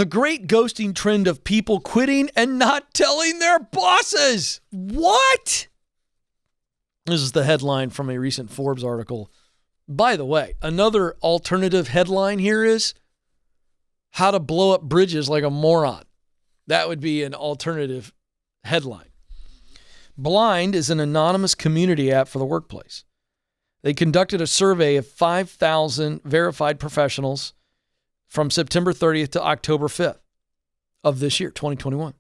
The great ghosting trend of people quitting and not telling their bosses. What? This is the headline from a recent Forbes article. By the way, another alternative headline here is how to blow up bridges like a moron. That would be an alternative headline. Blind is an anonymous community app for the workplace. They conducted a survey of 5,000 verified professionals from September 30th to October 5th of this year, 2021.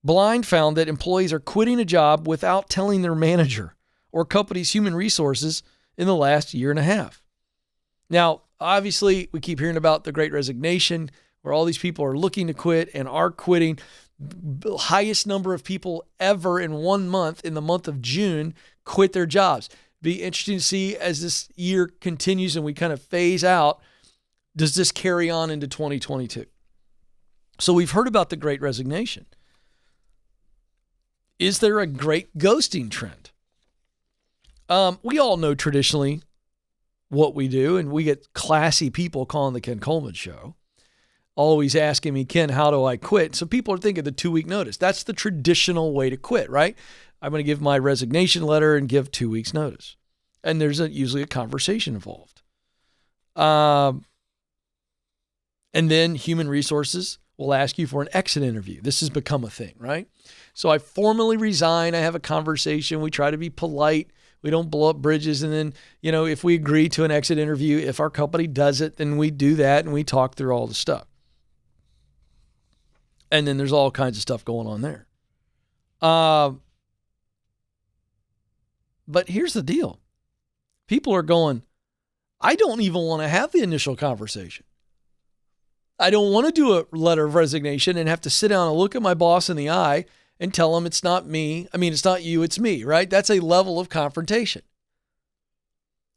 Blind found that employees are quitting a job without telling their manager or company's human resources in the last year and a half. Now, obviously, we keep hearing about the Great Resignation, where all these people are looking to quit and are quitting. The highest number of people ever in 1 month, in the month of June, quit their jobs. Be interesting to see as this year continues and we kind of phase out, does this carry on into 2022? So we've heard about the Great Resignation. Is there a great ghosting trend? We all know traditionally what we do, and we get classy people calling the Ken Coleman Show, always asking me, Ken, how do I quit? So people are thinking the 2-week notice. That's the traditional way to quit, right? I'm going to give my resignation letter and give 2 weeks notice. And there's usually a conversation involved. And then human resources will ask you for an exit interview. This has become a thing, right? So I formally resign. I have a conversation. We try to be polite. We don't blow up bridges. And then, if we agree to an exit interview, if our company does it, then we do that and we talk through all the stuff. And then there's all kinds of stuff going on there. But here's the deal. People are going, I don't even want to have the initial conversation. I don't want to do a letter of resignation and have to sit down and look at my boss in the eye and tell him it's not me. I mean, it's not you, it's me, right? That's a level of confrontation.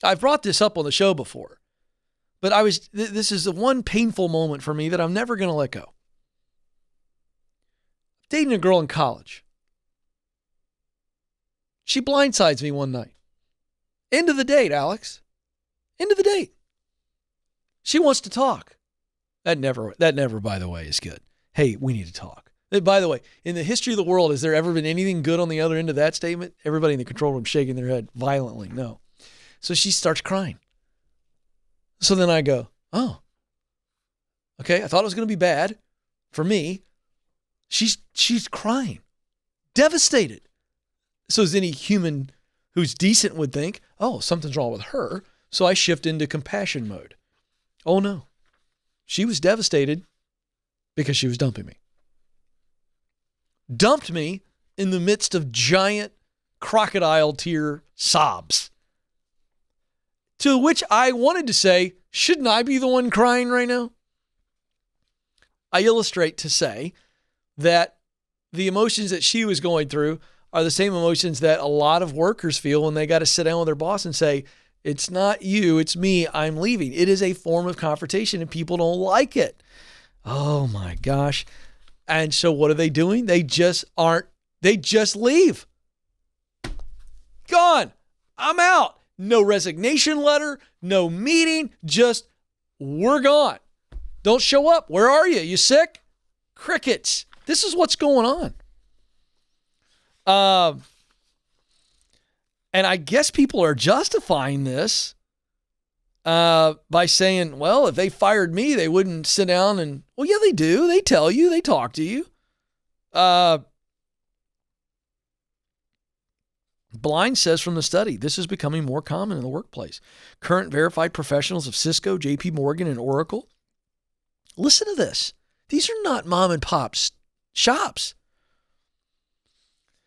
I've brought this up on the show before, but this is the one painful moment for me that I'm never going to let go. Dating a girl in college. She blindsides me one night. End of the date, Alex. End of the date. She wants to talk. That never, by the way, is good. Hey, we need to talk. By the way, in the history of the world, has there ever been anything good on the other end of that statement? Everybody in the control room shaking their head violently. No. So she starts crying. So then I go, oh, okay. I thought it was going to be bad for me. She's crying, devastated. So as any human who's decent would think, oh, something's wrong with her. So I shift into compassion mode. Oh no. She was devastated because she was dumping me. Dumped me in the midst of giant crocodile tear sobs. To which I wanted to say, shouldn't I be the one crying right now? I illustrate to say that the emotions that she was going through are the same emotions that a lot of workers feel when they got to sit down with their boss and say, it's not you, it's me, I'm leaving. It is a form of confrontation and people don't like it. Oh my gosh. And so what are they doing? They just leave. Gone. I'm out. No resignation letter, no meeting, just we're gone. Don't show up. Where are you? You sick? Crickets. This is what's going on. And I guess people are justifying this by saying, well, if they fired me, they wouldn't sit down and, well, yeah, they do. They tell you. They talk to you. Blind says from the study, this is becoming more common in the workplace. Current verified professionals of Cisco, JP Morgan, and Oracle. Listen to this. These are not mom and pop shops.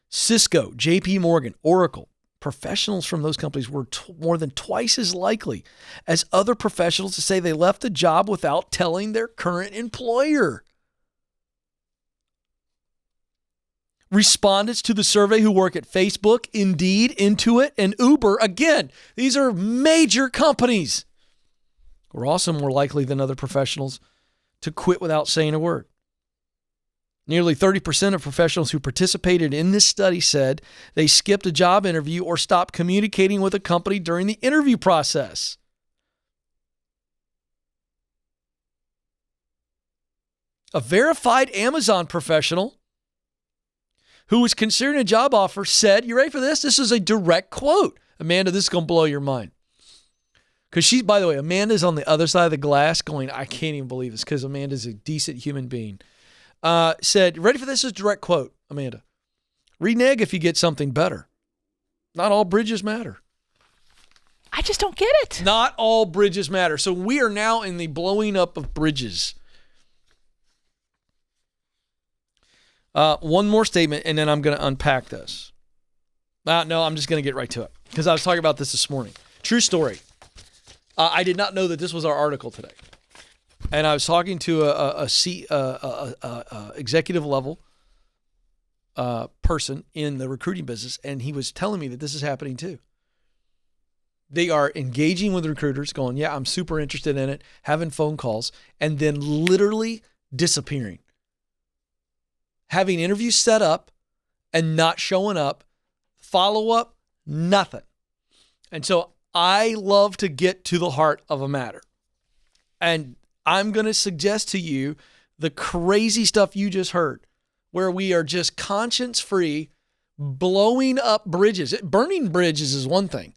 Cisco, JP Morgan, Oracle, professionals from those companies were more than twice as likely as other professionals to say they left the job without telling their current employer. Respondents to the survey who work at Facebook, Indeed, Intuit, and Uber, again, these are major companies, were also more likely than other professionals to quit without saying a word. Nearly 30% of professionals who participated in this study said they skipped a job interview or stopped communicating with a company during the interview process. A verified Amazon professional who was considering a job offer said, you ready for this? This is a direct quote. Amanda, this is going to blow your mind. Because she's, by the way, Amanda's on the other side of the glass going, I can't even believe this because Amanda's a decent human being. Said, ready for this? This is a direct quote, Amanda. Renege if you get something better. Not all bridges matter. I just don't get it. Not all bridges matter. So we are now in the blowing up of bridges. One more statement, and then I'm going to unpack this. No, I'm just going to get right to it because I was talking about this morning. True story. I did not know that this was our article today, and I was talking to a executive level person in the recruiting business, and he was telling me that this is happening too. They are engaging with recruiters, going, "Yeah, I'm super interested in it," having phone calls, and then literally disappearing. Having interviews set up and not showing up, follow-up, nothing. And so I love to get to the heart of a matter. And I'm going to suggest to you the crazy stuff you just heard, where we are just conscience-free, blowing up bridges. Burning bridges is one thing.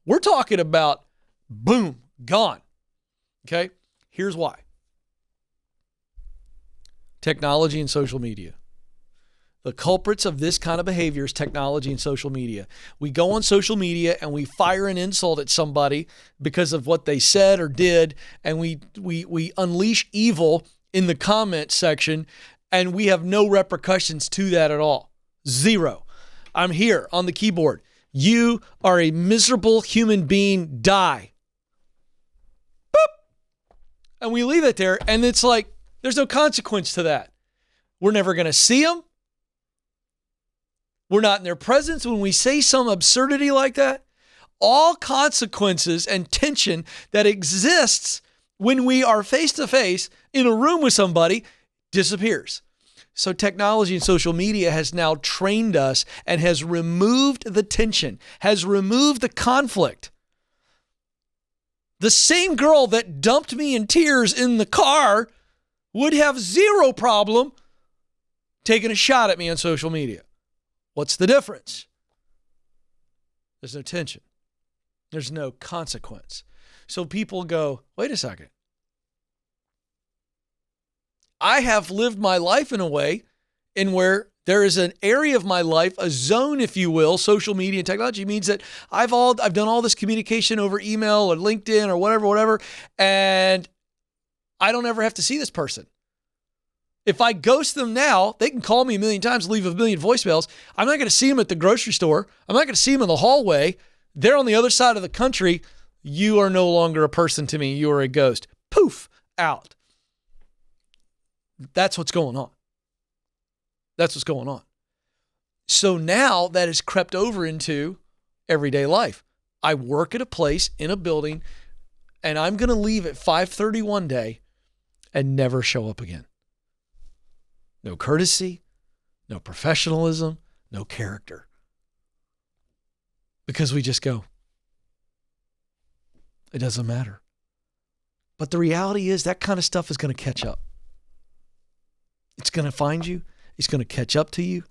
We're talking about, boom, gone. Okay? Here's why. Technology and social media. The culprits of this kind of behavior is technology and social media. We go on social media and we fire an insult at somebody because of what they said or did, and we unleash evil in the comment section, and we have no repercussions to that at all. Zero. I'm here on the keyboard. You are a miserable human being. Die. Boop. And we leave it there, and it's like there's no consequence to that. We're never going to see them. We're not in their presence when we say some absurdity like that. All consequences and tension that exists when we are face to face in a room with somebody disappears. So technology and social media has now trained us and has removed the tension, has removed the conflict. The same girl that dumped me in tears in the car would have zero problem taking a shot at me on social media. What's the difference? There's no tension. There's no consequence. So people go, wait a second. I have lived my life in a way in where there is an area of my life, a zone, if you will. Social media and technology means that I've done all this communication over email or LinkedIn or whatever, and I don't ever have to see this person. If I ghost them now, they can call me a million times, leave a million voicemails. I'm not going to see them at the grocery store. I'm not going to see them in the hallway. They're on the other side of the country. You are no longer a person to me. You are a ghost. Poof, out. That's what's going on. That's what's going on. So now that has crept over into everyday life. I work at a place in a building, and I'm going to leave at 5:30 one day and never show up again. No courtesy, no professionalism, no character. Because we just go, it doesn't matter. But the reality is that kind of stuff is going to catch up. It's going to find you. It's going to catch up to you.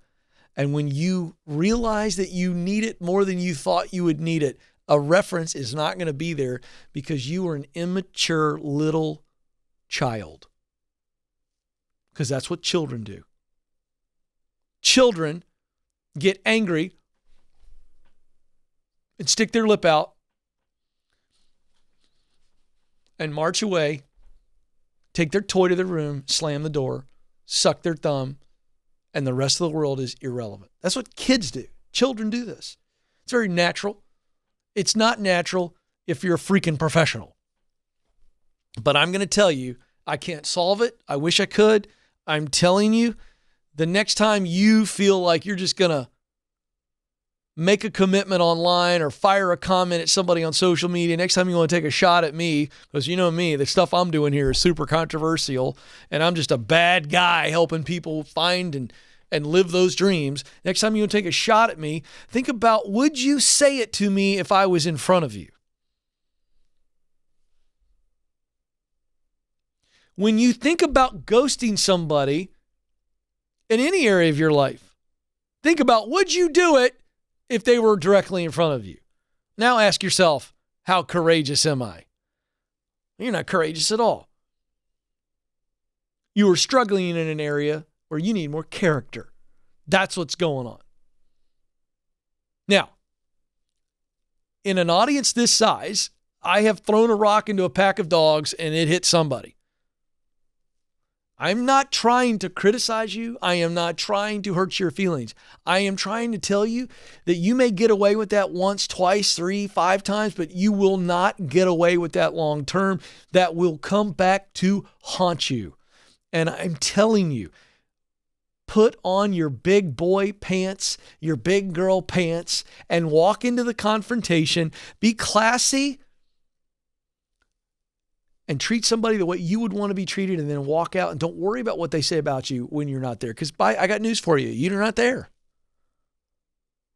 And when you realize that you need it more than you thought you would need it, a reference is not going to be there because you are an immature little child. Because that's what children do. Children get angry and stick their lip out and march away, take their toy to the room, slam the door, suck their thumb, and the rest of the world is irrelevant. That's what kids do. Children do this. It's very natural. It's not natural if you're a freaking professional. But I'm going to tell you, I can't solve it. I wish I could. I'm telling you, the next time you feel like you're just going to make a commitment online or fire a comment at somebody on social media, next time you want to take a shot at me, because you know me, the stuff I'm doing here is super controversial, and I'm just a bad guy helping people find and live those dreams. Next time you want to take a shot at me, think about, would you say it to me if I was in front of you? when you think about ghosting somebody in any area of your life, think about, would you do it if they were directly in front of you? Now ask yourself, how courageous am I? You're not courageous at all. You are struggling in an area where you need more character. That's what's going on. Now, in an audience this size, I have thrown a rock into a pack of dogs and it hit somebody. I'm not trying to criticize you. I am not trying to hurt your feelings. I am trying to tell you that you may get away with that once, twice, 3, 5 times, but you will not get away with that long term. That will come back to haunt you. And I'm telling you, put on your big boy pants, your big girl pants, and walk into the confrontation. Be classy and treat somebody the way you would want to be treated, and then walk out and don't worry about what they say about you when you're not there. Because I got news for you. You're not there.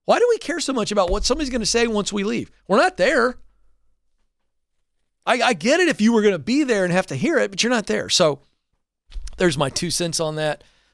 Why do we care so much about what somebody's going to say once we leave? We're not there. I get it if you were going to be there and have to hear it, but you're not there. So there's my 2 cents on that.